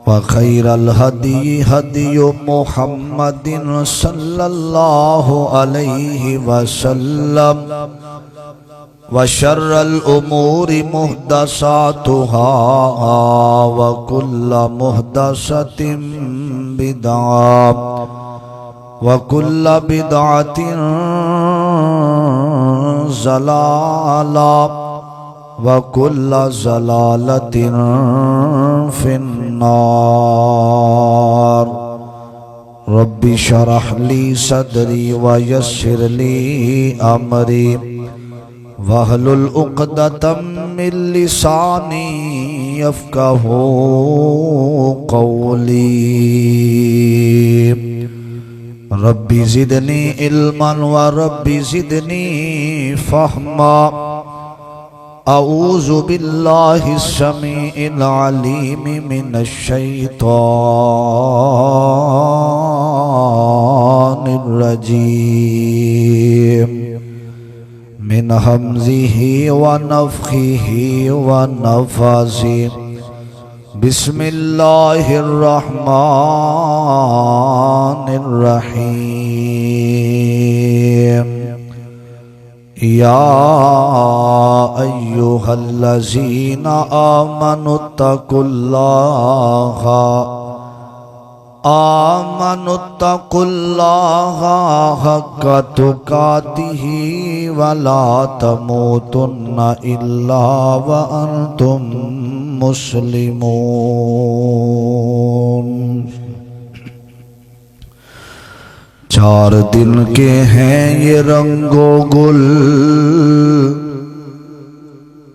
وخير الهدي هدي محمد صلى الله عليه وسلم وشر الأمور محدثاتها وكل محدثة بدعة وكل بدعة ضلالة وكل ضلالة في النار رب اشرح لي صدري ويسر لي أمري واحلل عقدة من لساني يفقهوا قولي رب زدني علما ورب زدني فهما اعوذ باللہ السمیع العلیم من الشیطان الرجیم من حمزہ ونفخہ ونفثہ بسم اللہ الرحمن الرحیم یا ایہا الذین آمنوا اتقوا اللہ حق تقاتہ ولا تموتن الا وانتم مسلمون 4 دن کے ہیں یہ رنگ و گل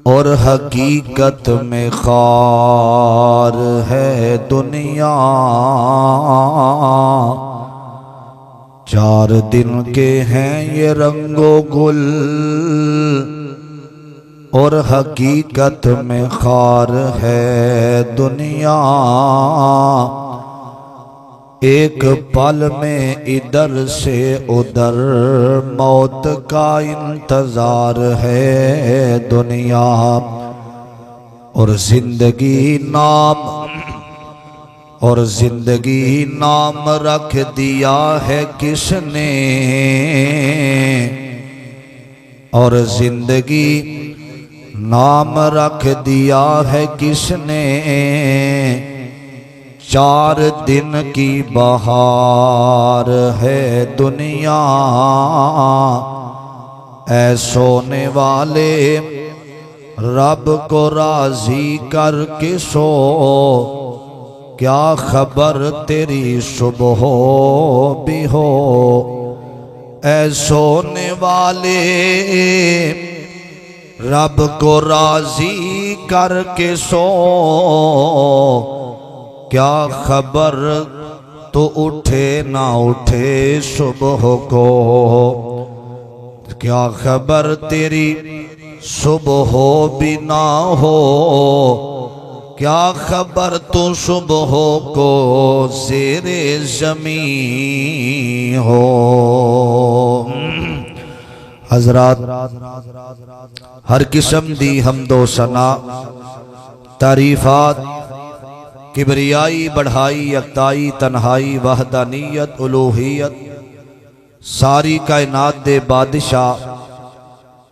اور حقیقت میں خار ہے دنیا 4 دن کے ہیں یہ رنگ و گل اور حقیقت میں خار ہے دنیا ایک پل میں ادھر سے ادھر موت کا انتظار ہے دنیا اور زندگی نام رکھ دیا ہے کس نے اور زندگی نام رکھ دیا ہے کس نے 4 دن کی بہار ہے دنیا اے سونے والے رب کو راضی کر کے سو کیا خبر تیری صبح بھی ہو اے سونے والے رب کو راضی کر کے سو کیا خبر تو اٹھے نہ اٹھے صبح کو کیا خبر تیری صبح بھی نہ ہو کیا خبر تو صبح کو زیر زمین ہو حضرات ہر قسم دی حمد و ثنا تعریفات کبریائی بڑھائی یکتائی تنہائی وحدانیت الوہیت ساری کائنات دے بادشاہ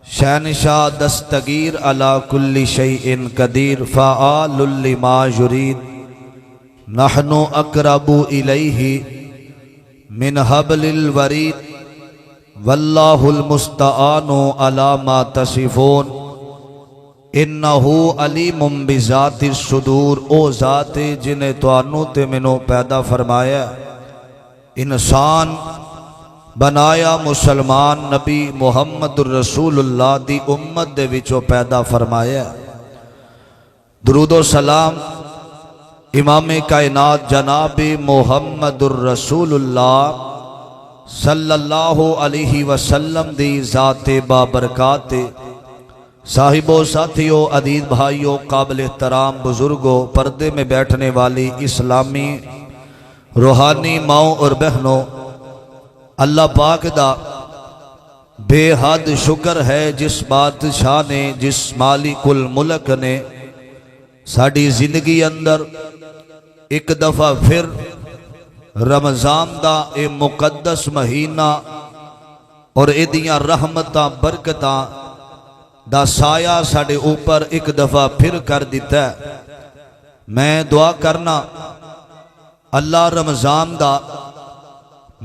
شہنشاہ دستگیر علی کل شیء قدیر فعال لما یرید نحن اقرب الیہ من حبل الورید واللہ المستعان علی ما تصفون انہو علیم بذات الصدور او ذات جنہیں توانو تے منو پیدا فرمایا انسان بنایا مسلمان نبی محمد الرسول اللہ دی امت دے وچو پیدا فرمایا درود و سلام امام کائنات جناب محمد الرسول اللہ صلی اللہ علیہ وسلم دی ذات بابرکات صاحب و ساتھیوں عزیز بھائیوں قابل احترام بزرگوں پردے میں بیٹھنے والی اسلامی روحانی ماؤں اور بہنوں اللہ پاک دا بے حد شکر ہے جس بادشاہ نے جس مالک الملک نے ساڈی زندگی اندر ایک دفعہ پھر رمضان دا اے مقدس مہینہ اور ایدیاں رحمتاں برکتاں دا سایہ ساڈے اوپر ایک دفعہ پھر کر دیتا ہے۔ میں دعا کرنا اللہ رمضان دا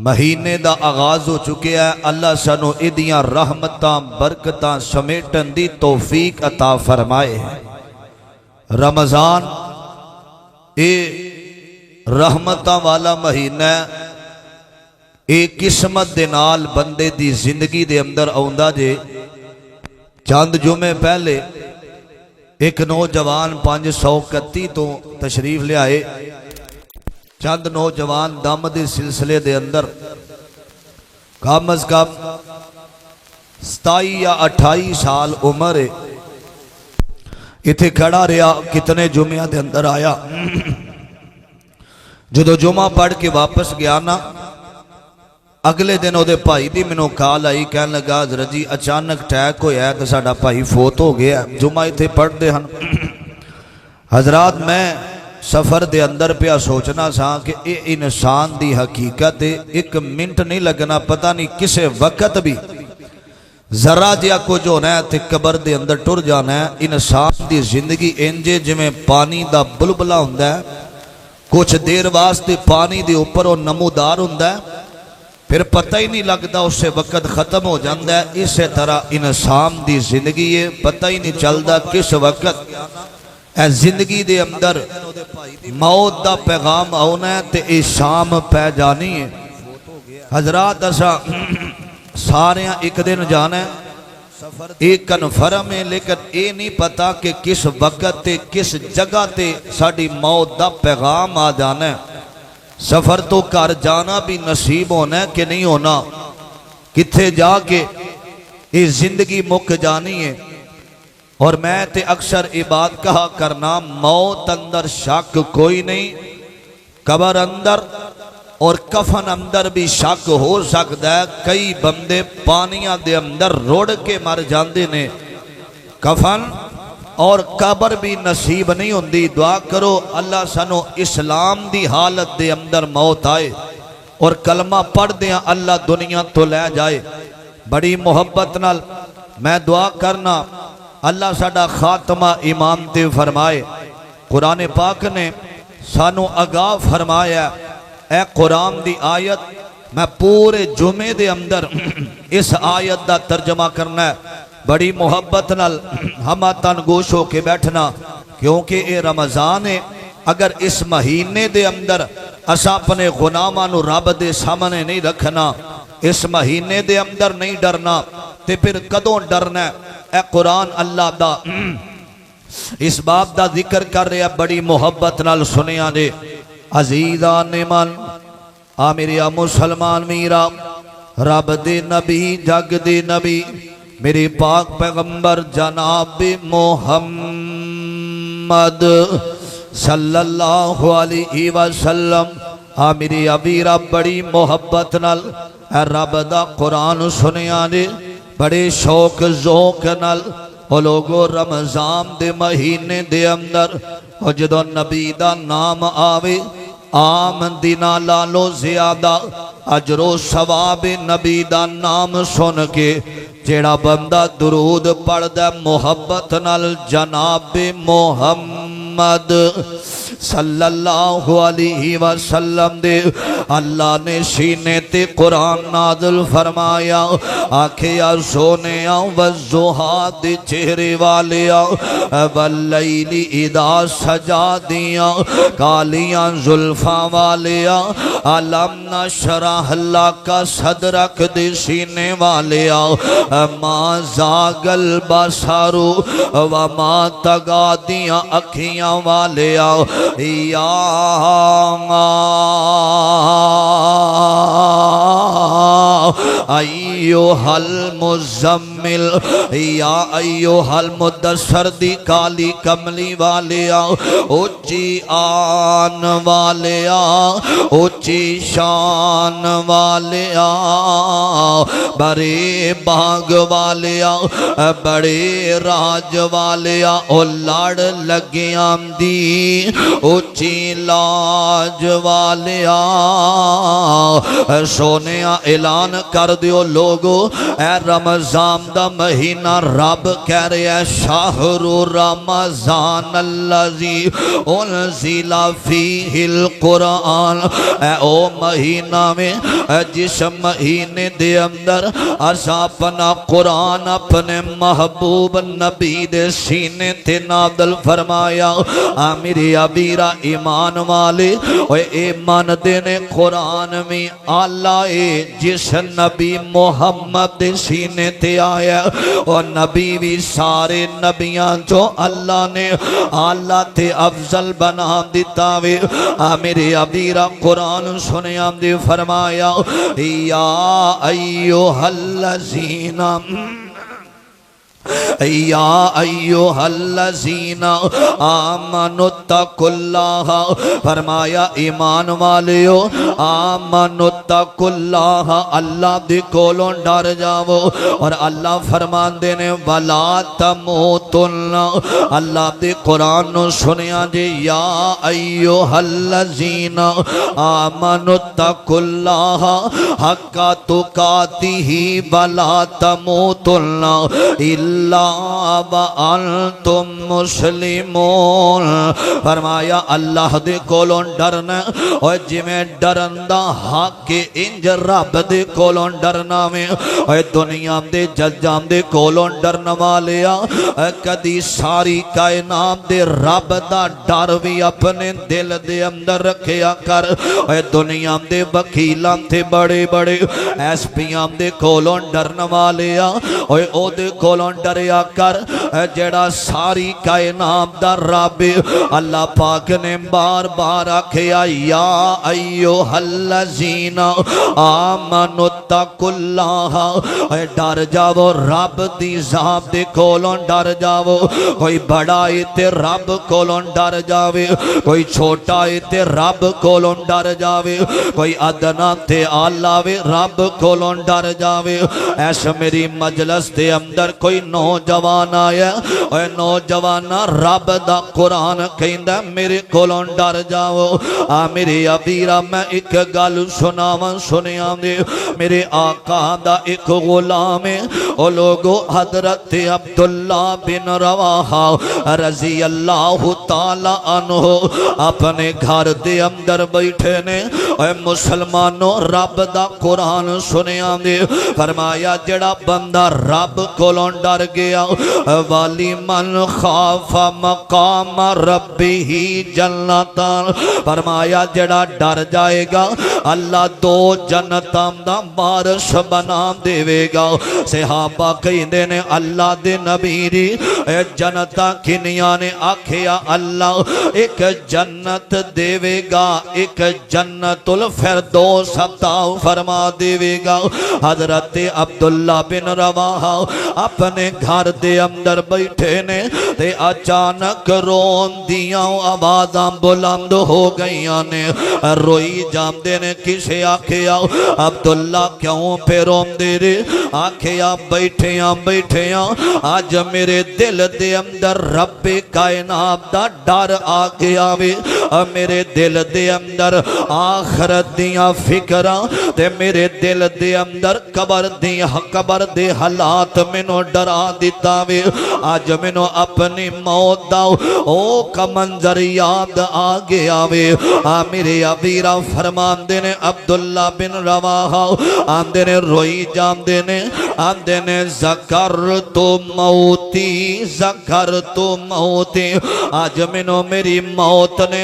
مہینے دا آغاز ہو چکے ہے، اللہ سانو ایدیاں رحمتاں برکتاں سمیٹن دی توفیق عطا فرمائے۔ رمضان اے رحمتاں والا مہینہ ہے، ایک قسمت دے نال بندے دی زندگی دے اندر آؤندا جے۔ چند جمعے پہلے ایک نوجوان 531 تو تشریف لے آئے۔ چند نوجوان دم دے سلسلے دے اندر کم از کم 27 یا 28 سال عمر ہے، اتھے کھڑا رہا، کتنے جمعہ دے اندر آیا۔ جدو جمعہ پڑھ کے واپس گیا نا، اگلے دن او دے بھائی دی منوں کال آئی، کہنے لگا حضرت جی اچانک ٹیک ہویا ہے تو ساڈا بھائی فوت ہو گیا ہے، جمعہ اتھے پڑھ دے ہن۔ حضرات میں سفر دے اندر پہ سوچنا سا کہ اے انسان دی حقیقت ہے، ایک منٹ نہیں لگنا، پتہ نہیں کسے وقت بھی ذرا جیا کچھ ہونا ہے تے قبر دے اندر ٹر جانا ہے۔ انسان دی زندگی انجے جویں پانی دا بلبلا ہوندا ہے، کچھ دیر واسطے پانی دے اوپر وہ نمودار ہوندا ہے، پھر پتہ ہی نہیں لگتا اس سے وقت ختم ہو جاتا ہے۔ اسی طرح انسان دی زندگی ہے، پتہ ہی نہیں چلتا کس وقت اے زندگی دے اندر موت دا پیغام آنا ہے تے اے شام پہ جانی ہے۔ حضرات اسا سارے ایک دن جانا ہے، ایک کنفرم ہے، لیکن اے نہیں پتا کہ کس وقت تے کس جگہ تے ساڑی موت دا پیغام آ جانا ہے۔ سفر تو کر جانا بھی نصیب ہونا ہے کہ نہیں ہونا، کتھے جا کے یہ زندگی مک جانی ہے۔ اور میں تے اکثر یہ بات کہا کرنا، موت اندر شک کوئی نہیں، قبر اندر اور کفن اندر بھی شک ہو سکتا ہے۔ کئی بندے پانیاں دے اندر روڑ کے مر جاندے نے، کفن اور قبر بھی نصیب نہیں ہوندی۔ دعا کرو اللہ سانو اسلام دی حالت دے اندر موت آئے اور کلمہ پڑھ دیا اللہ دنیا تو لے جائے۔ بڑی محبت نال میں دعا کرنا اللہ ساڈا خاتمہ ایمان تے فرمائے۔ قرآن پاک نے سانو آگاہ فرمایا، اے قرآن دی آیت میں پورے جمعے دے اندر اس آیت دا ترجمہ کرنا ہے۔ بڑی محبت نال ہما تنگوش ہو کے بیٹھنا، کیونکہ اے رمضان ہے۔ اگر اس مہینے دے اندر اسا اپنے غناماں نو رب دے سامنے نہیں رکھنا، اس مہینے دے اندر نہیں ڈرنا، تے پھر کدوں ڈرنا ہے؟ اے قرآن اللہ دا اس باب دا ذکر کر رہا، بڑی محبت نال سنیا دے۔ عزیزان من میرا مسلمان میرا، رب دے نبی جگ دے نبی میرے پاک پیغمبر جناب محمد صلی اللہ علیہ وسلم میری ابیرہ بڑی محبت نال اے رب دا قرآن سنیا دے، بڑے شوق ذوق نال۔ او لوگو رمضان دے مہینے دے اندر او جدو نبی دا نام آوے، عام دینا لالو زیادہ اجر و ثواب نبی دا نام سن کے جیڑا بندہ درود پڑھ دے محبت نال جناب محمد صلی اللہ علیہ وسلم دے، اللہ نے سینے تے قرآن نازل فرمایا، آکھیا سونیا والضحا دے چہرے والیا، واللیل اذا سجا دیا کالیاں زلفاں والیا، علم نشرح لک صدرک دے سینے والیا، ما زاغ البصر وما طغى دیا اکھیاں والیا، یا ایھا المزمل مزمل یا ایھا المدثر دی کالی کملی والیا اونچی آن والیا اونچی شان والیا بڑے باغ والیا بڑے راج والیا او لڑ لگیاں دی اونچی لاج والیا سونیا اعلان کر دیو لوگو اے رمضان دا مہینہ رب کہہ رہے ہیں شہر رمضان الذی انزل فیہ القرآن اے او مہینہ میں جس مہینے دے اندر اسا اپنا قرآن اپنے محبوب نبی دے سینے تے نازل فرمایا میرے ابیرا ایمان والے اوے ایمان دینے قرآن میں اللہ جس نبی محمد دے سینے تے آیا اور نبی بھی سارے نبیاں جو اللہ نے اللہ تے افضل بنا دیتا وے میرے ابیرا قرآن سنے آمدے فرمایا یا ایھا الذین یا ایھا الذین آمنوا اتقوا اللہ فرمایا ایمان والیو آمنوا اتقوا اللہ اللہ دے کولوں ڈر جاؤ اور اللہ فرمان دینے ولا تموتن اللہ دے قرآن نو سنیا جے یا ایھا الذین آمنوا اتقوا اللہ حق تقاتہ ولا تموتن اللہ وانتم مسلمون فرمایا اللہ دے کولوں ڈرنا اور جی میں ڈرندہ حق کے انج رب دے کولوں ڈرنا میں اور دنیا دے ججام دے کولوں ڈرنا والیا کدی ساری کائنات دے رب دا ڈر بھی اپنے دل دے اندر رکھیا کر اور دنیا دے وکیلان تھے بڑے بڑے ایس پیام دے کولوں ڈرنا والیا اور او دے کولوں ڈریا کر جڑا ساری کائنات دا رب اللہ پاک نے بار بار آکھیا یا ایھا الذین آمنوا اتقوا اللہ ڈر جاؤ رب دی ذات دے کولوں ڈر جاؤ کوئی بڑا ہے تے رب کولوں ڈر جاوے کوئی چھوٹا ہے تے رب کولوں ڈر جاوے کوئی ادنا تے اعلیٰ وے رب کولوں ڈر جاوے ایسا میری مجلس دے اندر کوئی نوجوان آیا اے نوجوانا رب دا قرآن کہندا میرے کولوں ڈر جاؤ میرے ابیرا میں ایک گل سناواں سنیاں دے میرے آقا دا ایک غلام ہے او لوگو حضرت عبداللہ بن رواحہ رضی اللہ تعالی عنہ اپنے گھر دے اندر بیٹھے نے اے مسلمانوں رب دا قرآن سنیاں دے فرمایا جڑا بندہ رب کولوں ڈر گیا والی من خاف مقام ربی جنتان فرمایا جڑا ڈر جائے گا اللہ دو جنتاں دا بارش بنا دے گا صحابہ کہندے نے اللہ دے نبی دی جنتاں کنیاں نے آکھیا اللہ ایک جنت دے گا ایک جنت الفردوس عطا فرما دے گا حضرت عبداللہ بن رواحہ اپنے گھر دے اندر بیٹھے نے تے اچانک رون دیاں آوازاں بلند ہو گئیاں نے روئی جام دے نے کسے آکھیا عبداللہ کیوں پہ رون دے رے آکھیا بیٹھیاں آج میرے دل دے اندر رب کائنات دا ڈر آ گیا وے میرے دل دے اندر آخرت دیاں فکراں تے میرے دل دے اندر قبر دے حالات منو ڈرا دیتا وے آج منو اپنی موت دا او کا منظر یاد آ گیا وے میرے ابیرا فرمان دینے عبداللہ بن رواحہ آندے نے روئی جام دینے آندے نے ذکرت موتی آج منو میری موت نے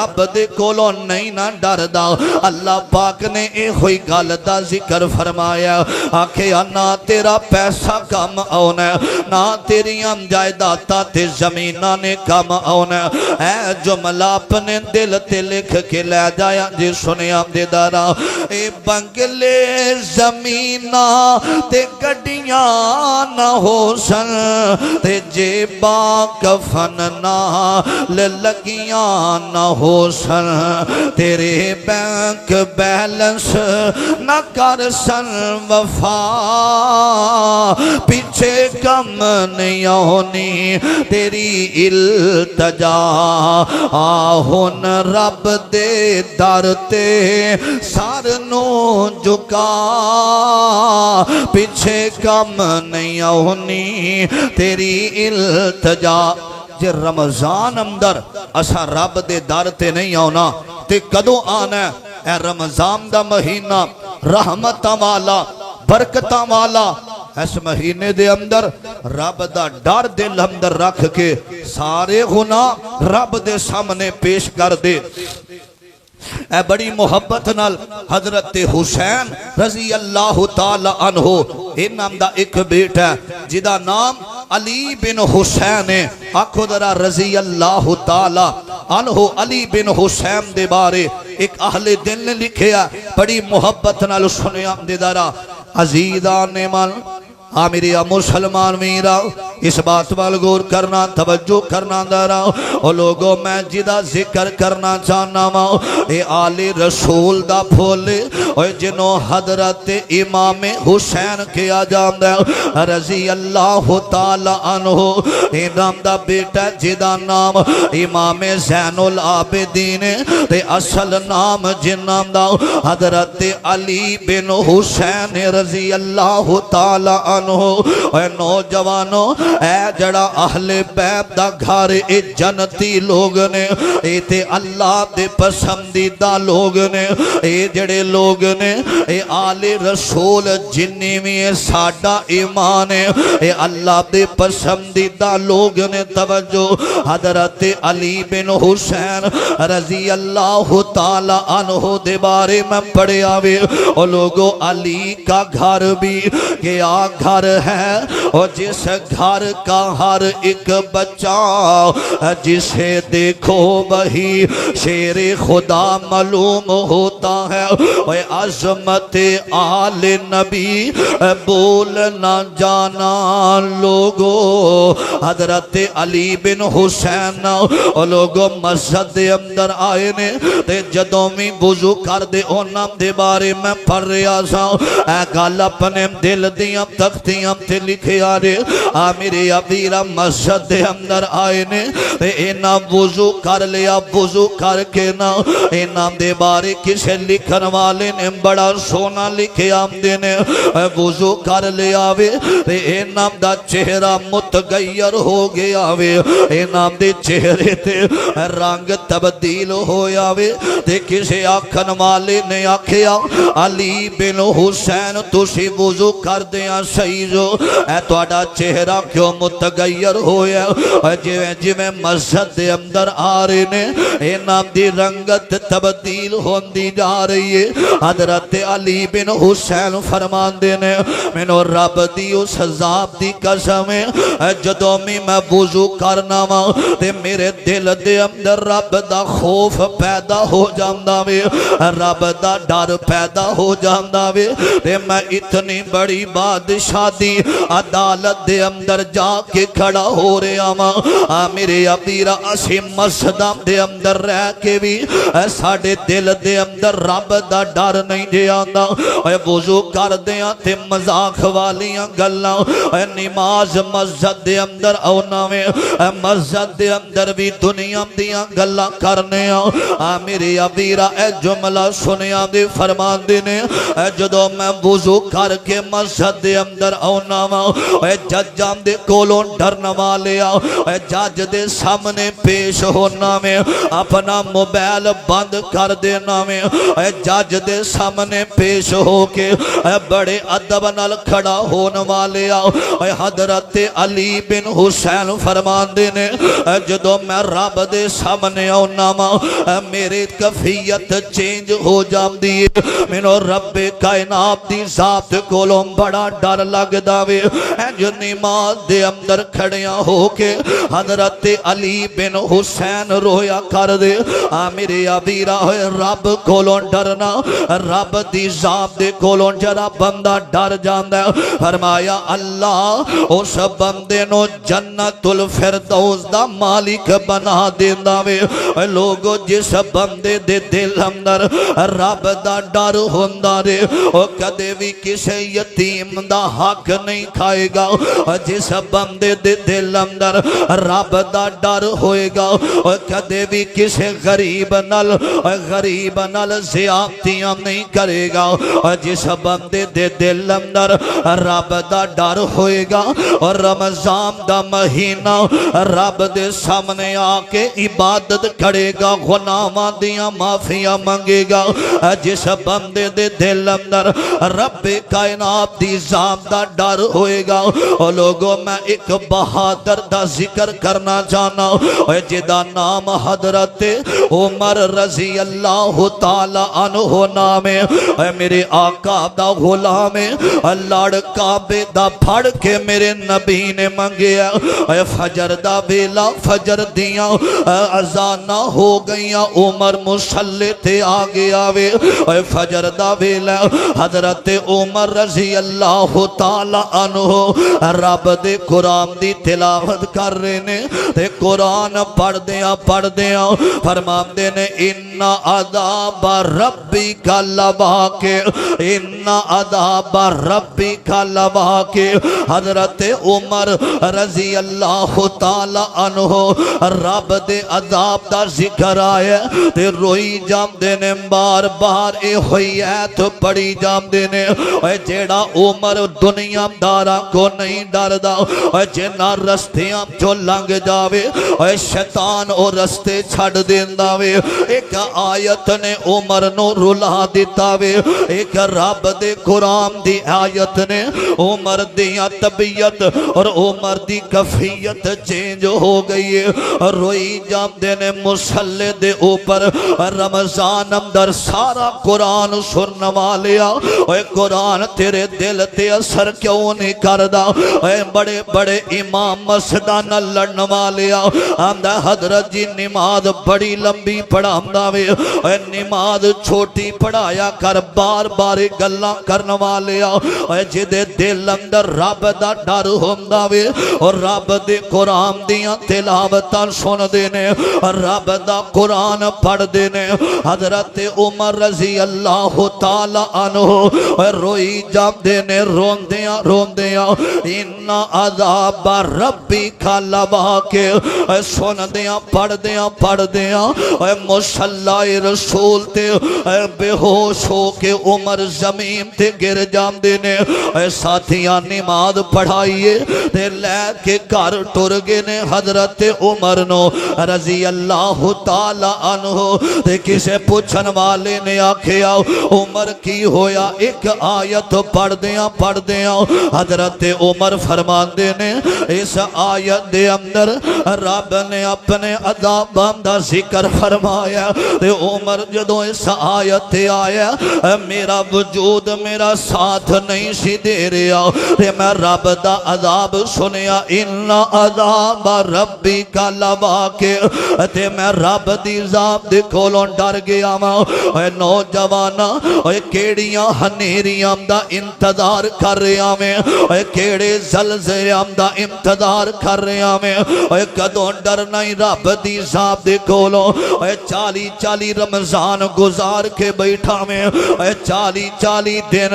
رب دے کولوں نہیں نہ ڈردا اللہ پاک نے اے ہوئی گل دا ذکر فرمایا آکھیا نہ تیرا پیسہ کم آنا نہ تیریاں جائیداداں تے زمیناں نے کم آنا اے جملہ اپنے دل تے لکھ کے لے جایا جی سنیا دے دارا اے بنگلے زمیناں تے گڈیاں نہ ہو سن تے جیباں کفن نال لگیاں نہ ہو سن تیرے بینک بیلنس نہ کر سن وفا پیچھے کم نہیں ہونی تیری التجا آہن رب دے در تے سارنو جھکا پیچھے کم نہیں ہونی تیری التجا جے رمضان اندر اسا رب دے در تے نہیں آنا تے کدوں آنا اے رمضان دا مہینہ رحمتاں والا برکتاں والا اس مہینے دے اندر رب دا ڈر دل اندر رکھ کے سارے گناہ رب دے سامنے پیش کر دے اے بڑی محبت نال حضرت حسین رضی اللہ تعالی عنہ اے نام دا ایک بیٹا ہے جدا نام علی بن حسین ہے آکھو ذرا رضی اللہ تعالی عنہ علی بن حسین دے بارے ایک اہل دل نے لکھیا بڑی محبت نال سنیا دے دارا عزیزان من آمیریا مسلمان میرا اس بات وال غور کرنا توجہ کرنا دارا او لوگوں میں جدا ذکر کرنا چاہنا ماں اے آل رسول دا پھولے او جنہوں حضرت امام حسین کیا جاندہ رضی اللہ تعالی عنہ اے نام دا بیٹا جدا نام امام زین العابدین تے اصل نام جن نام دا حضرت علی بن حسین رضی اللہ تعالی عنہ اے نوجوانوں اے جڑا اہل بیت دا گھر اے جنتی لوگ نے اے تے اللہ دے پسندیدہ لوگ نے اے جڑے لوگ نے اے آل رسول جنی میں ساڑا ایمان ہے اے اللہ دے پسندیدہ لوگ نے توجہ حضرت علی بن حسین رضی اللہ تعالی عنہ دے بارے میں پڑھے آوے اور لوگوں علی کا گھر بھی کیا گھر ہے اور جس گھر کا ہر ایک بچہ جسے دیکھو وہی شیر خدا معلوم ہوتا ہے اور عظمت آل نبی بول نہ جانا لوگو حضرت علی بن حسین اور لوگوں مسجد دے اندر آئے نے تے جدوں میں وضو کر دے اونا دے بارے میں پڑھ رہا سا اے گل اپنے دل دیاں تختیاں تے لکھے آرے میرے ابیرہ مسجد دے اندر آئے نے اینا وضو کر لیا وضو کر کے نا اینا دے بارے کسے لکھن والے نے بڑا سونا لکھے آمدے نے وضو کر لیا وے اینا دا چہرہ متغیر ہو گیا وے اینا دے چہرے تے رنگ تبدیل ہویا وے تے کسے آکھن والے نے آکھیا علی بن حسین تسی وضو کر دیا صحیح جو اے توڑا چہرہ کیوں متغیر ہویا جی میں مسجد دے اندر آ رہے نے اے نام دی رنگت تبدیل ہوندی جا رہی ہے حضرت علی بن حسین فرمان دینے منو رب دی اس عذاب دی قسم جدوں میں وضو کرنا ماں تے میرے دل دے اندر رب دا خوف پیدا ہو جاندہ وے رب دا ڈر پیدا ہو جاندہ وے تے میں اتنی بڑی بادشاہ دی عدالت دے اندر جا کے کھڑا ہو رہا ماں میرے ابیرہ اسی مسجدہ دے اندر رہ کے بھی ساڑے دل دے اندر رب دا ڈر نہیں دے آندا وضو کر دیا تے مزاق والیاں گلاں نماز مسجد دے اندر اونا میں مسجد دے اندر بھی دنیا دیاں گلاں کرنے میرے ابیرہ اے جملہ سنیا دے فرمان دینے جدو میں وضو کر کے مسجد دے اندر اونا میں ججام دے دے کولوں ڈرن والے اے جج دے سامنے پیش ہونا میں اپنا موبائل بند کر دینا میں اے جج دے سامنے پیش ہو کے اے بڑے ادب نال کھڑا ہون والے اے حضرت علی بن حسین فرماندے نے جدو میں رب دے سامنے آنا وا میرے کیفیت چینج ہو جاندی ہے مینوں رب کائنات دی ذات کولوں بڑا ڈر لگدا وے جو نماز دے اندر کھڑیاں ہو کے حضرت علی بن حسین رویا کر دے میرے ابیرا ہوئے رب کولوں ڈرنا رب دی ذات دے کولوں جڑا بندہ ڈر جاندا ہے فرمایا اللہ اس بندے نو جنت الفردوس دا مالک بنا دیندا وے لوگو جس بندے دے دل اندر رب دا ڈر ہوندا رے او کدے بھی کسے یتیم دا حق نہیں کھائے گا جس بندے دے دل اندر رب دا ڈر ہوئے گا او کدے بھی کسے غریب نال زیادتیاں نہیں کرے گا جس بندے دے دل اندر رب دا ڈر ہوئے گا اور رمضان دا مہینہ رب دے سامنے آکے عبادت کرے گا گناہاں دیاں معافیاں منگے گا جس بندے دے دل اندر رب کائنات دی ذات دا ڈر ہوئے گا اور لوگوں میں ایک بہادر دا ذکر کرنا چاہنا جدا نام حضرت عمر رضی اللہ تعالی عنہ نام ہے میرے آقا دا غلام لڑ کعبے دا پھڑ کے میرے نبی نے منگیا فجر دا ویلا فجر دیاں اذاناں ہو گئیاں عمر مصلی تے آ گیا وے فجر دا ویلا حضرت عمر رضی اللہ تعالی عنہ رب دے قرآن دی تلاوت کر رہے نے تے قرآن پڑھ دیاں فرماندے نے ان عذاب ربک لواقع ان عذاب ربک لواقع حضرت عمر رضی اللہ تعالی عنہ رب دے عذاب دا ذکر آیا تے روئی جاندے نے بار بار اے ہوئی ایت پڑی جاندے نے جیڑا عمر دنیا دارا کو نہیں ڈردا جنہ رستیاں جو لنگ جاوے شیطان او رستے چھڑ دیندا وے ایک آیت نے عمر نو رلا دیتا وے ایک رب دے قرآن دی آیت نے عمر دیاں طبیعت اور عمر دی کفیت چینج ہو گئی ہے روئی جاندے نے مصلی دے اوپر رمضان اندر سارا قرآن سنن والیا اے قرآن تیرے دل تے اثر کیوں نہیں کردا اے بڑے بڑے امام مسجداں لڑن والیا آمدہ حضرت جی نماز بڑی لمبی پڑھامدا وے اے نماز چھوٹی پڑھایا کر بار بار گلاں کرن والیا اے جدے دل اندر رب دا ڈر ہوندا وے اور رب دے قرآن دیاں تلاوتاں سن دے نے رب دا قرآن پڑھ دے نے حضرت عمر رضی اللہ تعالی عنہ روئی جاندے نے روندیاں ان عذاب ربک لواقع سن دیاں پڑھ دیاں مصلی رسول تے بے ہوش ہو کے عمر زمین تے گر جاندے نے ساتھیاں نماز پڑھائیے تے لے کے گھر ٹر گئے نے حضرت عمر نو رضی اللہ تعالی عنہ تے کسے پوچھن والے نے آکھیا عمر کی ہویا ایک آیت پڑھ دیاں حضرت عمر فرماندے نے اس آیت دے اندر رب نے اپنے عذاباں دا ذکر فرمایا تے عمر جدوں اس آیت تے آیا میرا وجود میرا ساتھ نہیں سی دے رہا تے میں رب دا عذاب سنیا ان عذاب ربک لواقع تے میں رب دی ذات دے کولوں ڈر گیا اے نوجوانا اے کیڑیاں ہنیریاں دا انتظار کر رہا میں اے کیڑے زلزلیاں دا انتظار کر رہا میں اے کدوں ڈر نہیں رب دی ذات دے کولوں اے 40 رمضان گزار کے بیٹھا میں اے 40 دن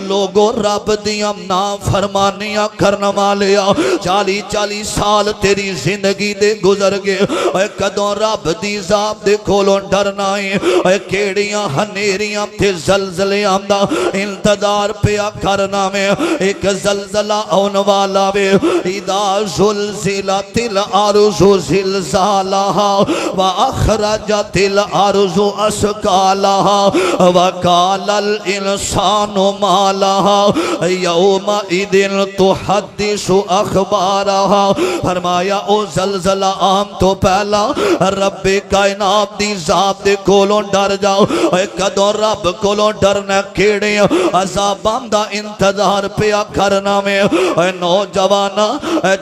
لوگوں رب دیاں نافرمانیاں کرنا والیا 40 سال تیری زندگی دے گزر گئے اے کدوں رب دی ذات دے کولوں ڈرنا ہے اے کیڑیاں ہنیریاں تے زلزلیاں دا انتظار پیا کرنا میں ایک زلزلہ آن والا وے اذا زلزلت الارض زلزالها واخرجت الارض اثقالها وقال الانسان ما لها يومئذ تحدث اخبارها فرمایا او زلزلہ آم تو پہلا رب کائنات دی ذات دے کولوں ڈر جاؤ اے کدوں رب کولوں ڈرنا کیڑے عذاباں دا انتظار پیا کرنا میں اے نوجوانا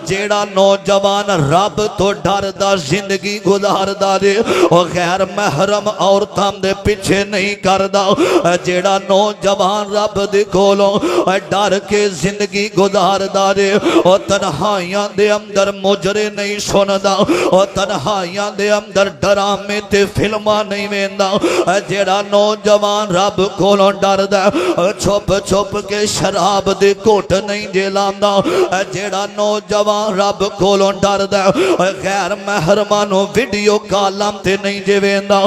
جیڑا نوجوان رب تو ڈر دا زندگی گزار دا دے او غیر محرم عورتاں دے پیچھے نہیں کردا جیڑا نوجوان رب دے کولوں ڈر کے زندگی گزار دا دے او تنہائیاں دے اندر مجرے نہیں سندا او تنہائیاں دے اندر ڈرامے تے فلماں نہیں ویندا جیڑا نوجوان رب کولوں ڈردا چھپ چھپ کے شراب دے کوٹ نہیں جلاندا جیڑا نوجوان رب کولوں ڈردا غیر محرمانو ویڈیو کالاں تے نہیں جویندا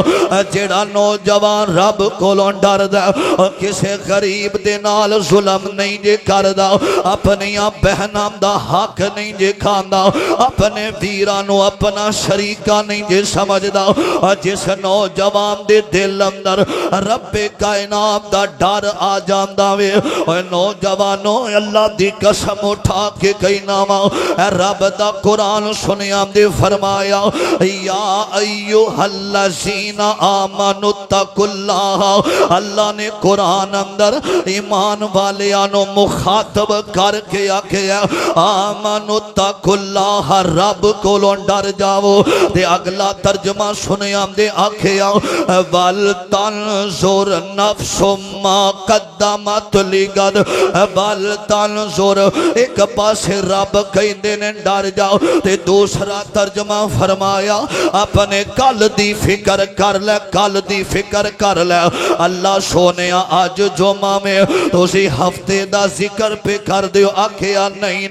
جیڑا نوجوان رب کولوں ڈردا کسے غریب دے نال ظلم نہیں جے کردا اپنیاں بہناں دا حق نہیں جے کھاندا اپنے ویرانو اپنا شریکہ نہیں جے سمجھدا جس نوجوان دے دل اندر رب کائنات دا ڈر آ جاندا وے اے نوجوانو اللہ دی قسم اٹھا کے کہنا وا اے رب دا قرآن سنیا دے فرمایا یا ایھا الذین آمنوا اتقوا اللہ اللہ نے قرآن اندر ایمان والیانو مخاطب کر کے آکھیا آمنوا اتقوا اللہ رب کولوں ڈر جاؤ تے اگلا ترجمہ سنیا دے آکھیا وَلْتَنْظُرْ نَفْسُ مَا قَدَّمَتْ لِغَدْ وَلْتَنْظُرْ ایک پاسے رب کہندے نے ڈر جاؤ تے دوسرا ترجمہ فرمایا اپنے کل دی فکر کر لے کل دی فکر کر لے اللہ سونیا آج جمعہ میں تو اسی ہفتے دا ذکر پہ کر دیو آکھیا نہیں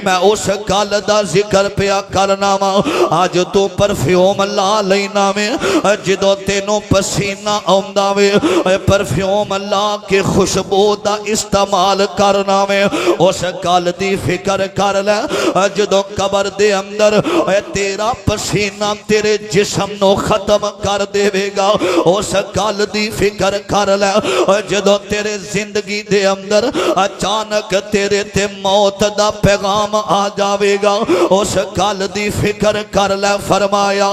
میں اس کل دا ذکر پہ کرنا وا آج تو پرفیوم لا لینا میں جدو تینوں پسینہ آمدا وے پرفیوم لا کے خوشبو دا استعمال کرنا میں اس کل دی فکر کر لے جدو قبر دے اندر تیرا پسینہ تیرے جسم نو ختم کر دے گا اس کل دی فکر کر لے جدو تیرے زندگی دے اندر اچانک تیرے تے موت دا پیغام آ جاوے گا اس کل دی فکر کر لے فرمایا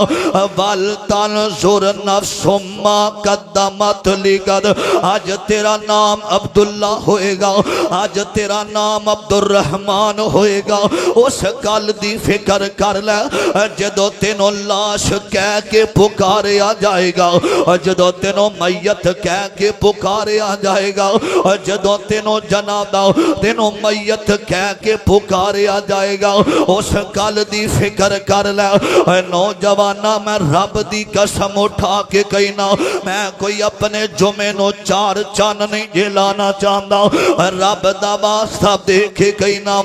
وَلْتَنْظُرْ نَفْسٌ مَا قَدَّمَتْ لِغَدْ آج تیرا نام عبداللہ ہوئے گا آج تیرا نام عبدالرحمن ہوئے گا اس کل دی فکر کر لے جدو تینوں لاش کہہ کے پکارے آ جائے گا جدو تینوں میت کہہ کے پکارے آ جائے گا جدو تینوں جنازہ تینوں میت کہہ کے پکارے آ جائے گا اس کل دی فکر کر لے نوجوانا میں رب دی قسم اٹھا کے کہنا میں کوئی اپنے جمعے نو چار چان نہیں جلانا چاہتا رب دا واسطہ دے کے کہنا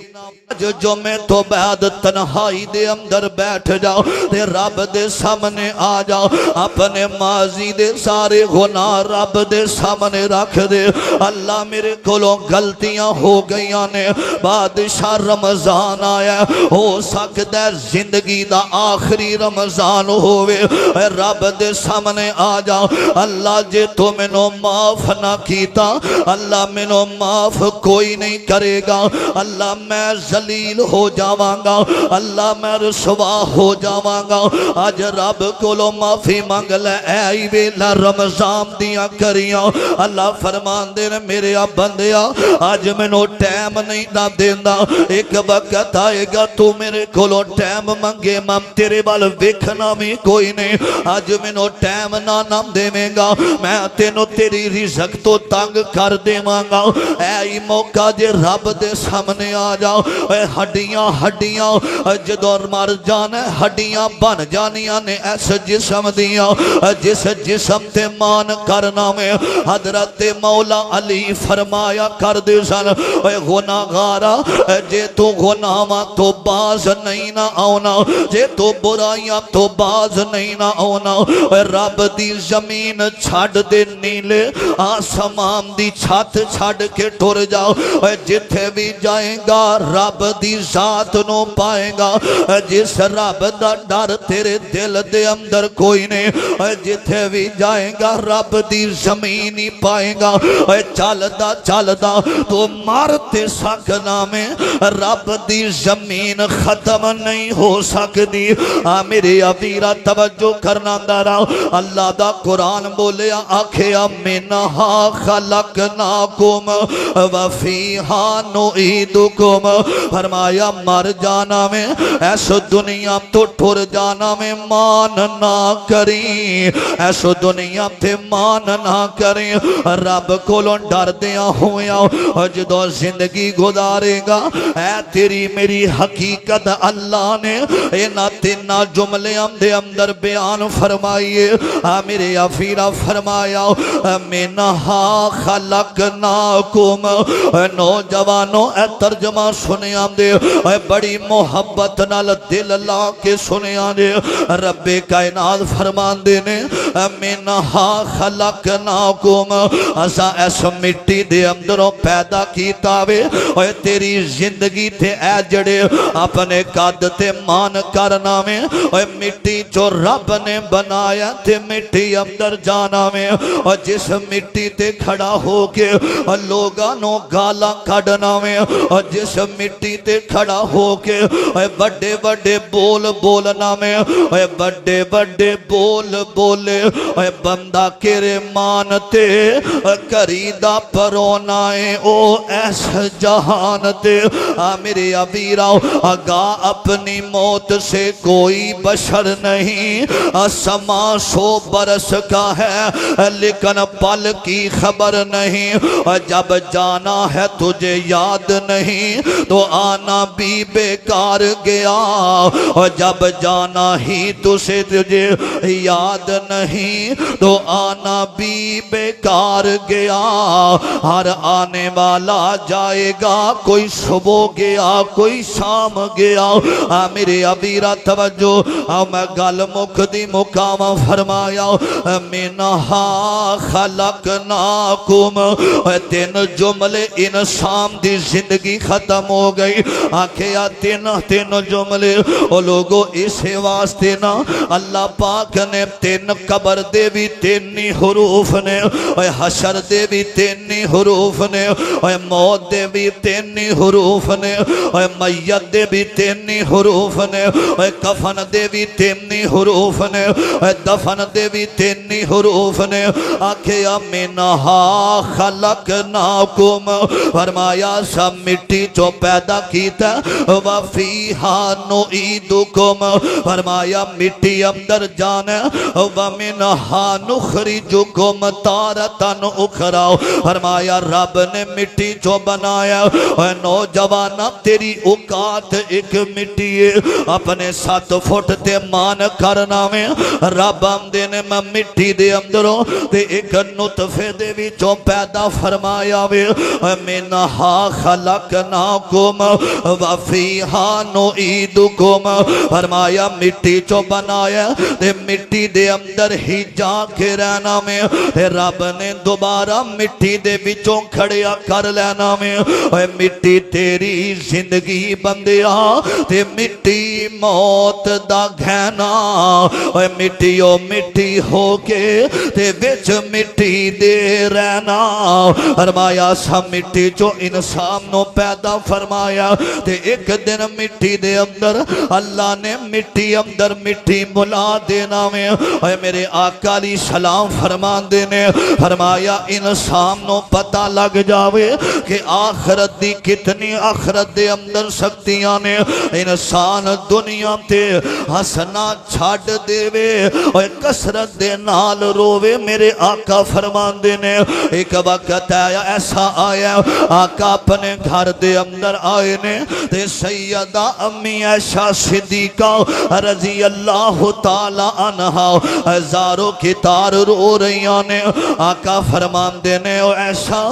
جو میں تو بعد تنہائی دے اندر بیٹھ جاؤ تے رب دے سامنے آ جاؤ اپنے ماضی دے سارے گناہ رب دے سامنے رکھ دے اللہ میرے کولوں غلطیاں ہو گئیاں نے بادشاہ رمضان آیا ہو سکتا ہے زندگی دا آخری رمضان ہوئے رب دے سامنے آ جاؤ اللہ جے تو منو معاف نہ کیتا اللہ منو معاف کوئی نہیں کرے گا اللہ میں ذلیل ہو جاواں گا اللہ میں رسوا ہو جاواں گا آج رب کولو معافی مانگ لے اے ویلا رمضان دیاں کریاں اللہ فرمان دے میرے بندیا آج مینوں ٹائم نہیں نہ دیندا ایک وقت آئے گا تو میرے کولو ٹائم منگے میں تیرے وال ویکھنا بھی کوئی نہیں آج مینوں ٹائم نہ دیویں گا میں تینوں تیری رزق تو تنگ کر دیواں گا اے موقع جے رب دے سامنے آ جاؤ ہڈیاں جدو مر جانا ہڈیاں بن جانیاں نے ایس جسم دیاں جس جسم تے مان کرنا میں حضرت مولا علی فرمایا کر دے سن اے گناہگارا جے تو گناہاں تو باز نہیں نہ آنا جے تو برائیاں تو باز نہیں نہ آنا اے رب دی زمین چھڑ دے نیلے آسمان دی چھت چھڑ کے ٹر جاؤ اے جتھے بھی جائیں گا رب دی ذات نو پائے گا جس رب دا ڈر تیرے دل دے اندر کوئی نہیں جتھے بھی جائے گا رب دی زمین ہی پائے گا چلدا چلدا تو مارتے سکنا میں رب دی زمین ختم نہیں ہو سکتی میرے ابیرا توجہ کرنا دارا اللہ دا قرآن بولیا آکھیا منہا خلقناکم وفیہا نعیدکم فرمایا مر جانا میں ایسو دنیا تو ٹھر جانا میں مان نہ کریں ایسو دنیا تے مان نہ کریں رب کولوں ڈر دیا ہویا جدو زندگی گزارے گا اے تیری میری حقیقت اللہ نے اینا تینا جملے دے اندر بیان فرمائیے میرے افیرہ فرمایا منہا خلقناکم نوجوانوں اے ترجمہ سنے آندے بڑی محبت نال دل لا کے سنے آندے رب کائنات فرمان دینے منہا خلقناکم اسا ایسا مٹی دے اندروں پیدا کیتا وے تیری زندگی تے اے جڑے اپنے قد تے مان کرنا میں مٹی جو رب نے بنایا تے مٹی اندر جانا میں جس مٹی تے کھڑا ہو کے لوگانوں گالا کھڑنا میں جس مٹی تے کھڑا ہو کے بڑے بڑے بول بولنا میں بڑے بڑے بول بولے بندہ کرے مانتے کریدہ پرونائے او ایس جہان تے میرے ابیراؤ آگاہ اپنی موت سے کوئی بشر نہیں سما 100 برس کا ہے لیکن پل کی خبر نہیں جب جانا ہے تجھے یاد نہیں تو آنا بھی بیکار گیا جب جانا ہی تجھے یاد نہیں تو آنا بھی بیکار گیا ہر آنے والا جائے گا کوئی صبح گیا کوئی شام گیا میرے ابیرہ توجہ میں گل مکدی مقام فرمایا منہا خلقناکم 3 جملے انسان دی زندگی ختم ہو گئی آکھیا 3 جملے او لوگو اسے واسطے نا اللہ پاک نے 3 قبر دے بھی 3 حروف نے حشر دے بھی 3 حروف نے موت دے بھی 3 حروف نے میت دے بھی 3 حروف نے کفن دے بھی 3 حروف نے دفن دے بھی 3 حروف نے آکھیا منہا خلقناکم فرمایا سب مٹی جو پیدا کیتا وفیہا نعیدکم فرمایا مٹی اندر جانا ومنہا نخرجکم تارتن اخرى فرمایا رب نے مٹی جو بنایا نوجوانا تیری اوقات ایک مٹی ہے اپنے 7 فٹ تے مان کرنا میں رب آمدے نے میں مٹی دے اندروں تے ایک نطفے دے بھی جو پیدا فرمایا وے منہا خلقناکم وفیہا نعیدکم فرمایا مٹی جو بنایا تے مٹی دے اندر ہی جا کے رہنا میں تے رب نے دوبارہ مٹی دے بچوں کھڑیا کر لینا میں مٹی تیری زندگی بندیا تے مٹی موت دا گھینا مٹی او مٹی ہو کے تے بچ مٹی دے رہنا فرمایا سا مٹی جو انسان نو پیدا فرمایا تے ایک دن مٹی دے اندر اللہ نے مٹی اندر مٹی ملا دینا میں میرے آقا علیہ السلام فرمان دینے فرمایا انسان نو پتہ لگ جاوے کہ آخرت دی کتنی آخرت دے اندر سکتیاں نے انسان دنیا تے ہسنا چھاڑ دے وے اور کسرت دے نال روے میرے آقا فرمان دینے ایک وقت آیا ایسا آیا آقا اپنے گھر دے اندر آئے نے تے سیدہ امی عائشہ صدیقہ رضی اللہ تعالی عنہ ہزاروں کی تار رو رہی نے آقا فرماندے نے او ایسا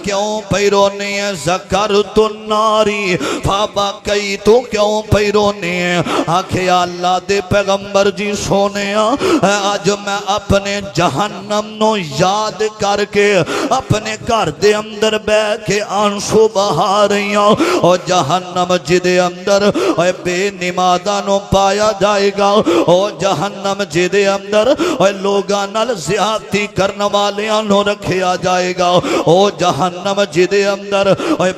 کیوں پئی رونی ہے ذکرت الناری فبکیت کیوں پئی رونی ہے آکھے یا اللہ دے پیغمبر جی سونے آج میں اپنے جہنم نو یاد کر کے اپنے گھر دے اندر بے کے آنسو بہا رہی ہوں اور جہنم جدے اندر بے نمازاں نو پایا جائے گا اور جہنم جدے اندر لوگاں نال زیادتی کرنے والیاں نو رکھیا جائے گا او جہنم جدے اندر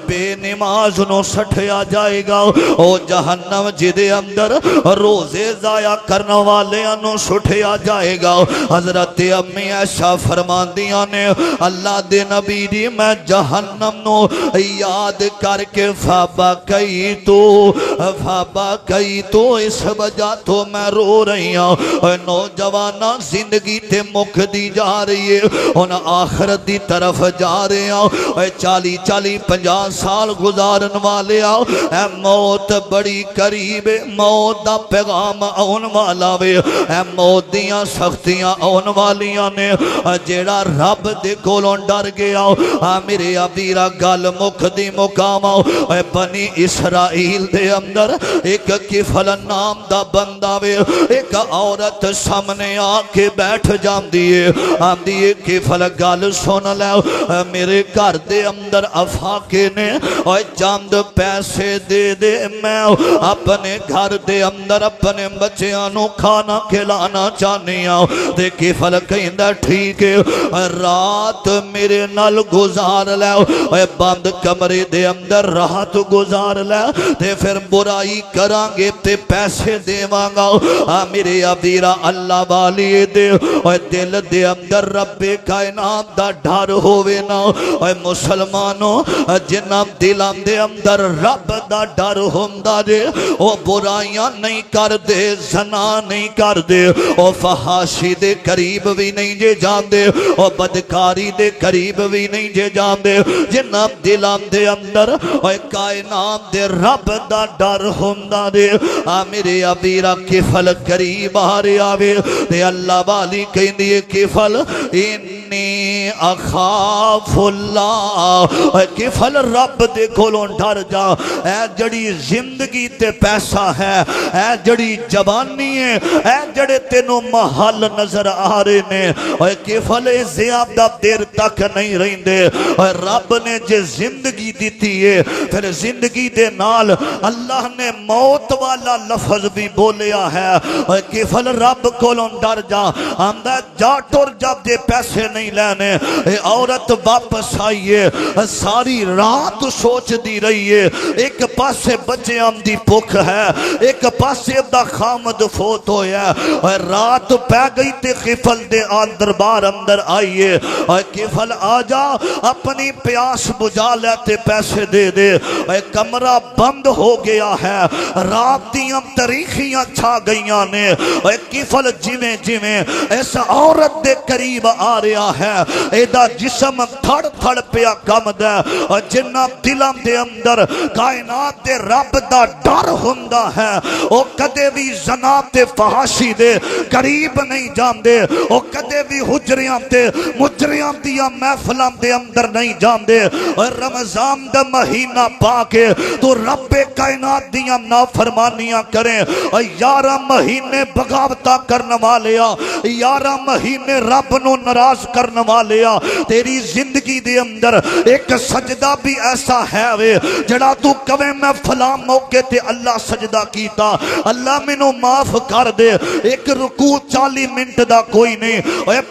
بے نماز نو سٹھیا جائے گا او جہنم جدے اندر روزے ضائع کرنے والیاں نو سٹھیا جائے گا حضرت امی عائشہ فرماندیاں نے اللہ دے نبی دی میں جہنم نو یاد کر کے فبکیتو اس وجہ تو میں رو رہی ہوں نوجوانہ زندگی تے مک دی جا رہی ہے ان آخرت دی طرف جا رہے ہیں 40-50 سال گزارن والے اے موت بڑی قریب ہے موت دا پیغام آن والا وے اے موت دیاں سختیاں آن والیاں نے جیڑا رب دے کولوں ڈر گیا میرے ابیرا گل مک دی مقام اے بنی اسرائیل دے اندر ایک کفل نام دا بندہ وے ایک عورت سامنے آ کے بیٹھ جاندی ہے آندی ہے کفل گل سن لے میرے گھر دے اندر افاقے نے اور چند پیسے دے دے میں اپنے گھر دے اندر اپنے بچیاں کھانا کھلانا چاہنی ہوں دے کفل کہندہ ٹھیک ہے رات میرے نال گزار لے بند کمرے دے اندر رات گزار لے تے پھر برائی کرانگے تے پیسے دے مانگا میرے ابیرا اللہ والی دے دل دے اندر رب کائنات دا ڈھار ہوئے نا مسلمانوں جنہ دلان دے اندر رب دا ڈھار ہوندہ دے او برائیاں نہیں کر دے زنا نہیں کر دے او فحاشی دے قریب بھی نہیں جے جان دے او بدکاری دے قریب بھی نہیں جے جان دے جنہ دلان دے اندر کائنات دے رب دا ڈر ہوندہ دے میرے ابیرا کفل قریب آ رہے آوے دے اللہ والی کہیں دیئے کفل انی اخاف اللہ کفل رب دے کھولوں ڈر جا اے جڑی زندگی تے پیسہ ہے اے جڑی جوانی ہے اے جڑے تینوں محل نظر آ رہے نے اے کفل زیادہ دیر تک نہیں رہیں دے رب نے جے زندگی دیتی ہے پھر زندگی دے نال اللہ نے موت والا لفظ بھی بولیا ہے کفل رب کولوں ڈر جا آمدہ جا ٹور جب دے پیسے نہیں لینے عورت واپس آئیے ساری رات سوچ دی رہی ہے ایک پاسے بچے آمدی پوکھ ہے ایک پاسے دا خامد فوت ہویا ہے رات پہ گئی تے کفل دے آن دربار اندر آئیے کفل آجا اپنی پیاس بجا لیتے پیسے دے دے کمرہ بند ہو گیا ہے رات دیاں تاریخیاں چھا گئیاں نے کفل جویں جویں اس عورت دے قریب آ رہا ہے ایدہ جسم تھڑ تھڑ پیا کم دے جنہ دلم دے اندر کائنات دے رب دا ڈر ہوندہ ہے او کدے بھی زناب دے فحاشی دے قریب نہیں جان دے او کدے بھی حجریاں دے مجریاں دیا محفلام دے اندر نہیں جان دے رمضان دا مہینہ پاکے تو رب کائنات دیا نافرمانیاں کریں 11 مہینے بغاوتہ کرنے والیا 11 مہینے رب نو نراز کرنے والیا تیری زندگی دے اندر ایک سجدہ بھی ایسا ہے وے جڑا تو کبھی میں فلاں موقع تے اللہ سجدہ کیتا اللہ منو معاف کر دے ایک رکوع 40 منٹ دا کوئی نہیں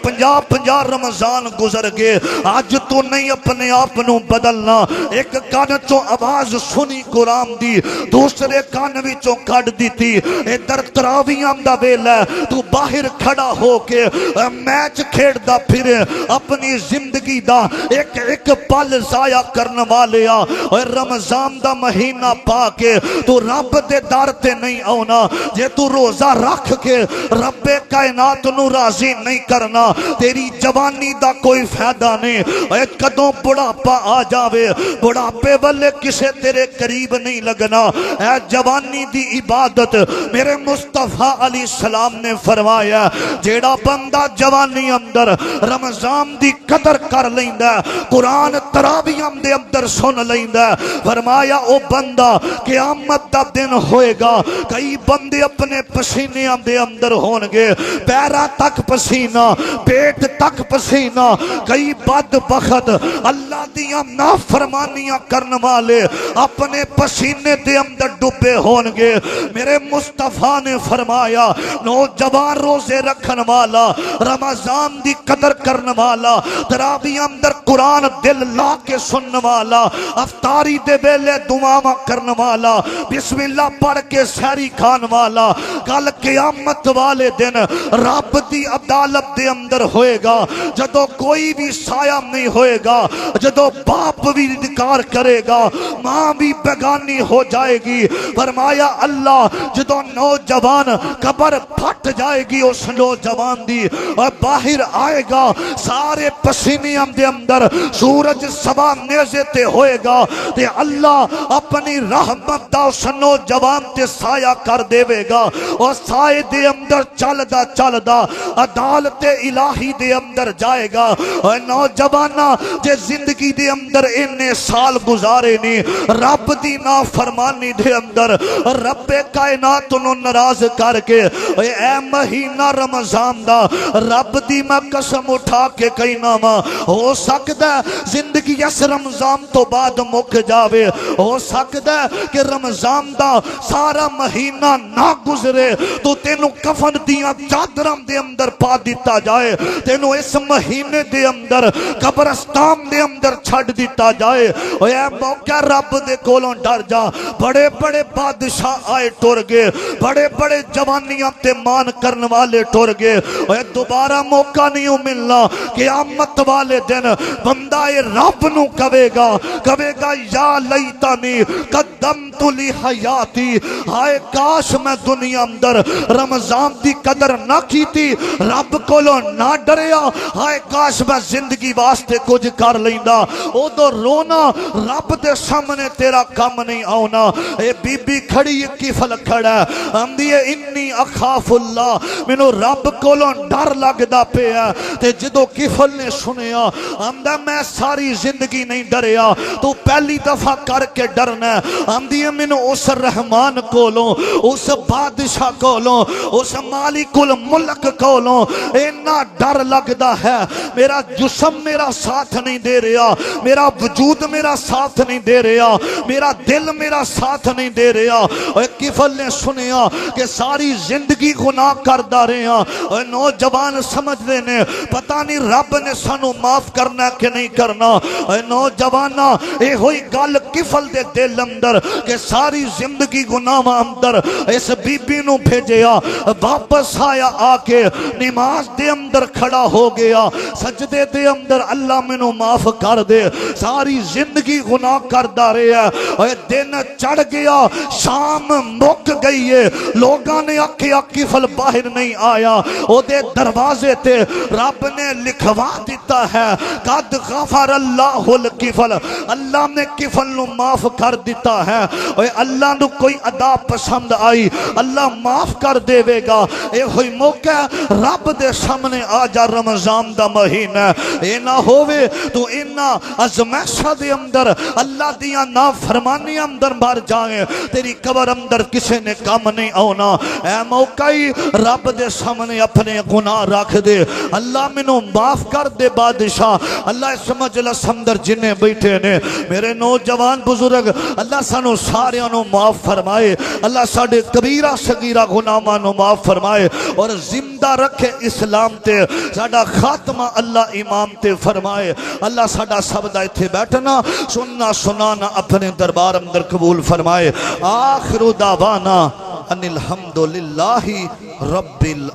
50 رمضان گزر گئے آج تو نہیں اپنے آپ نو بدلنا ایک کان چوں آواز سنی قرآن دی دوسرے کان وچوں کٹ دیتی ادھر تراویاں دا ویلا تو باہر کھڑا ہو کے میچ کھیڑ دا پھر اپنی زندگی دا ایک پل ضائع کرنے والیا اور رمضان دا مہینہ پا کے تو رب دے در تے نہیں آنا جے تو روزہ رکھ کے رب کائنات نو راضی نہیں کرنا تیری جوانی دا کوئی فائدہ نہیں اے کدوں بڑھاپا آ جاوے بڑھاپے والے کسے تیرے قریب نہیں لگنا اے جوانی دی عبادت میرے مصطفیٰ علیہ السلام نے فرمایا جیڑا بندہ جوانی اندر رمضان دی قدر کر لیندا قرآن تراویح دے اندر سن لیندا فرمایا او بندہ قیامت دا دن ہوئے گا کئی بندے اپنے پسینے دے اندر ہون گے پیرا تک پسینہ پیٹ تک پسینہ کئی بدبخت اللہ دیاں نافرمانیاں کرن والے اپنے پسینے دے اندر ڈوبے ہون گے میرے مصطفیٰ نے فرمایا نوجوان روزے رکھن والا رمضان دی قدر کرن والا تراویح اندر قرآن دل لا کے سنن والا افطاری دے ویلے دعاواں کرن والا بسم اللہ پڑھ کے سحری کھان والا کل قیامت والے دن رب دی عدالت دے اندر ہوئے گا جدو کوئی بھی سایہ نہیں ہوئے گا جدو باپ بھی انکار کرے گا ماں بھی بیگانی ہو جائے گی فرمایا اللہ جدو نوجوان قبر پھٹ جائے گی اس نوجوان دی اور باہر آئے گا سارے پسینیاں دے اندر سورج سبا نیزے تے ہوئے گا تے اللہ اپنی رحمت دا اس نوجوان تے سایہ کر دے گا اور سائے دے اندر چل دا عدالت الہی دے اندر جائے گا اور نوجوانہ جے زندگی دے اندر انہیں سال گزارے نہیں رب دی نافرمانی دے اندر رب کائنات انہوں ناراض کر کے اے مہینہ رمضان دا رب دی میں قسم اٹھا کے کہنا وا ہو سکتا ہے زندگی اس رمضان تو بعد مک جاوے ہو سکتا ہے کہ رمضان دا سارا مہینہ نہ گزرے تو تینوں کفن دیاں چادراں دے اندر پا دیتا جائے تینوں اس مہینے دے اندر قبرستان دے اندر چھڑ دیتا جائے اے موقع رب دے کولوں ڈر جا بڑے بڑے بادشاہ آئے ٹور گئے بڑے بڑے جوانیاں تے مان کرن والے ٹور گئے اے دوبارہ موقع نہیں ملنا قیامت والے دن بندہ رب نو کہے گا یا لیتنی قدمت لی حیاتی ہائے کاش میں دنیا اندر رمضان دی قدر نہ کی تھی رب کولوں نہ ڈریا ہائے کاش میں زندگی واسطے کچھ کر لیندا او تو رونا رب دے سامنے تیرا کم نہیں آونا اے بی بی کھڑی کفل کھڑا اندی انی اخاف اللہ مینوں رب کولوں ڈر لگدا پیا تے جدو کفل نے سنیا آندا میں ساری زندگی نہیں ڈریا تو پہلی دفعہ کر کے ڈرنا آندی مینوں اس رحمان کولوں اس بادشاہ کولوں اس مالک الملک کولوں اینا ڈر لگدا ہے میرا جسم میرا ساتھ نہیں دے رہا میرا وجود میرا ساتھ نہیں دے رہا میرا دل میرا ساتھ نہیں دے رہا اور کفل نے سنیا کہ ساری زندگی گناہ کردہ رہے ہیں اور نوجوان سمجھ دینے پتہ نہیں رب نے سانو معاف کرنا ہے کہ نہیں کرنا اور نوجوانہ اے ہوئی گل کفل دے دل اندر کہ ساری زندگی گناہ اندر اس بی بی نو بھیجیا واپس آیا آکے نماز دے اندر کھڑا ہو گیا سجدے دے اندر اللہ منو معاف کر دے ساری زندگی گناہ کردہ رہے ہیں اور دن چڑھ گیا شام مک گئی ہے لوگاں نے اکھیا کفل باہر نہیں آیا او دے دروازے تے رب نے لکھوا دیتا ہے قد غفر اللہ الکفل اللہ نے کفل نو معاف کر دیتا ہے اور اللہ نو کوئی ادا پسند آئی اللہ معاف کر دے گا اے ہوئی موقع رب دے سامنے آ جا رمضان دا مہینہ اے نہ ہوئے تو اینا ازمائشہ دے اندر اللہ دیاں نافرمانی اندر مار جائیں تیری قبر اندر کسے نے کام نہیں آنا اے موقع رب دے سامنے اپنے گناہ رکھ دے اللہ منو معاف کر دے بادشاہ اللہ سمجھ لسندر جنہیں بیٹھے نے میرے نوجوان بزرگ اللہ سانو سارے انو معاف فرمائے اللہ ساڑے کبیرہ صغیرہ گناہاں نو معاف فرمائے اور زندہ رکھے اسلام تے ساڑا خاتمہ اللہ امام تے فرمائے اللہ ساڑا سبدہ تھے بیٹھنا سننا سنانا اپنے دربار اندر قبول فرمائے آخر دعوانا ان الحمدللہ رب